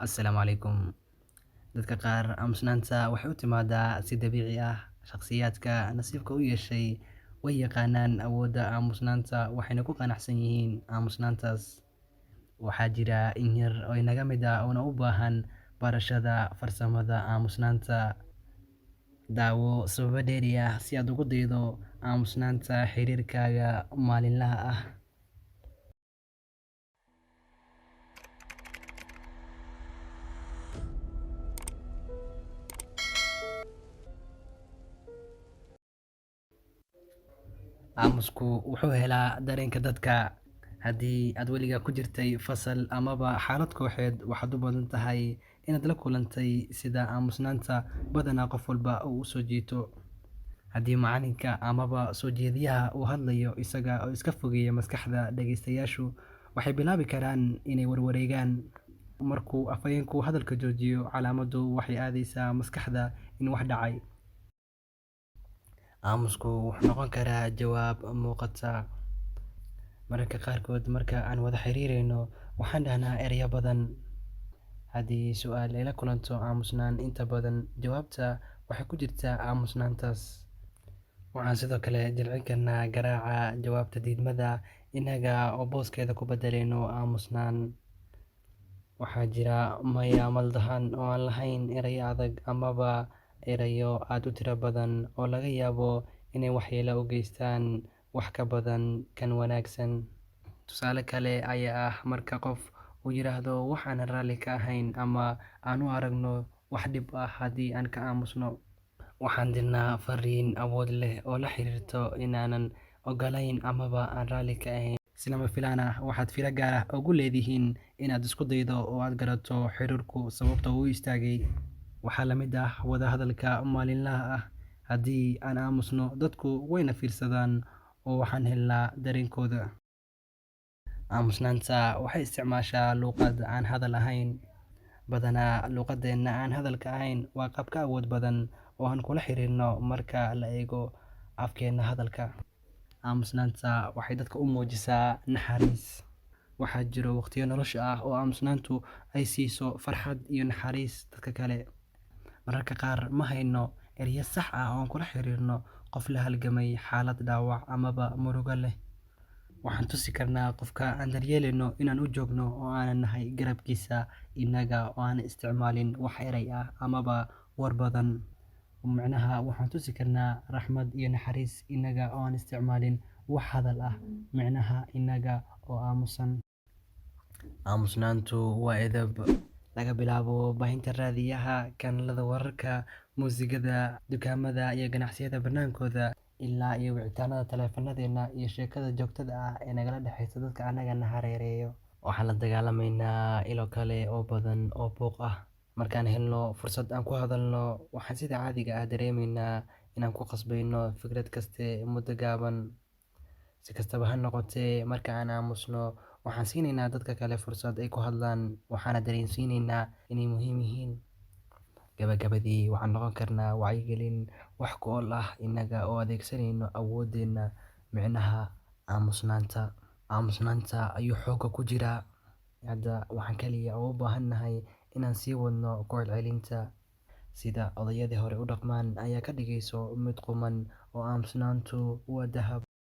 Assalaamu calaykum. Dadka qaar aamusnaanta waxay u timaadaa si dabiici ah. Shakhsiyaadka nasiibka u yeeshay way yaqaanaan awoodda aamusnaanta waxayna ku qanacsan yihiin aamusnaantaas. Waxaa jira in yar oo inaga mid ah una u baahan barashada farsamada aamusnaanta. Daawo sababo dheeri ah si aad ugu daydo aamusnaanta xiriirkaaga maalinlaha ah. Aamusku wuxuu helaa dareenka dadka. Haddii aad weligaa ku jirtay fasal amaba xaalad kooxeed, waxaad u badan tahay inaad la kulantay sida aamusnaanta badanaa qof walba uu u soo jiito. Haddii macalinka amaba soo jeediyaha uu hadlayo isaga oo iska fogeeya maskaxda dhageystayaashu, waxay bilaabi karaan inay warwareegaan. Markuu afhayeenku hadalka joojiyo, calaamaddu waxay aadaysaa maskaxda in wax dhacay. Aamusku wuxuu noqon karaa jawaab muuqata. Mararka qaarkood marka aan wada xiriireyno, waxaan dhahnaa ereyo badan. Haddii su'aal ay la kulanto aamusnaan, inta badan jawaabta waxay ku jirtaa aamusnaantaas. Waxaan sidoo kale jilcin karnaa garaaca jawaabta diidmada innaga oo booskeeda ku beddelayno aamusnaan. Waxaa jira maya maldahan oo aan lahayn erayo adag amaba erayo aad u tiro badan oo laga yaabo inay waxyeello u geystaan wax ka badan kan wanaagsan. Tusaale kale ayaa ah marka qof uu yiraahdo wax aan raalli ka ahayn ama aan u aragno wax dhib ah haddii aan ka aamusno. Waxaan dirnaa fariin awood leh oo la xiriirto inaanan ogolayn amaba aan raalli ka ahayn. Si lama filaan ah, waxaad fiiro gaar ah ugu leedihiin inaad isku daydo oo aad garato xiriirku sababta uu u istaagay. Waxaa la mid ah wada hadalka maalinlaha ah. Haddii aan aamusno, dadku wayna fiirsadaan oo waxaan helnaa dareenkooda. Aamusnaanta waxay isticmaashaa luqad aan hadal ahayn. Badanaa luqadeena aan hadalka ahayn waa qaab ka awood badan oo aan kula xiriirno marka la eego afkeena hadalka. Aamusnaanta waxay dadka u muujisaa naxariis. Waxaa jiro waqtiyo nolosha ah oo aamusnaantu ay siiso farxad iyo naxariis dadka kale. Mararka qaar ma hayno erayo sax ah oo aan kula xiriirno qof la halgamay xaalad dhaawac amaba murugo leh. Waxaan tusi karnaa qofka aan daryeelayno inaan u joogno oo aanan nahay garabkiisa innaga oo aan isticmaalin wax eray ah amaba war badan. Waxaan tusi karnaa raxmad iyo naxariis innaga oo aan isticmaalin wax hadal ah. Innaga oo aamusan. Aamusnaantu waa edeb. Laga bilaabo baahinta raadiyaha, kanaalada wararka, muusigada, dukaamada iyo ganacsiyada bannaankooda, ilaa iyo wicitaanada taleefanadeena iyo sheekada joogtada ah ee nagala dhexeysa dadka annaga na hareereeyo. Waxaan la dagaallamaynaa ilo kale oo badan oo buuq ah. Markaan helno fursad aan ku hadalno, waxaan sida caadiga ah dareemaynaa inaan ku qasbayno fikrad kaste muddo gaaban. Si kastaba ha noqotee, marka aan aamusno, waxaan siinaynaa dadka kale fursad ay ku hadlaan, waxaana dareensiinaynaa inay muhiim yihiin. Gabagabadii, waxaan noqon karnaa wacyigelin wax ku ool ah innaga oo adeegsanayno awooddeena aamusnaanta. Aamusnaanta ayuu xoogga ku jiraa. Hadda waxaan kaliya u baahannahay inaan sii wadno ku celcelinta. Sida odayadii hore u dhaqmaan ayaa ka dhigayso mid quman oo aamusnaantu waa dahab.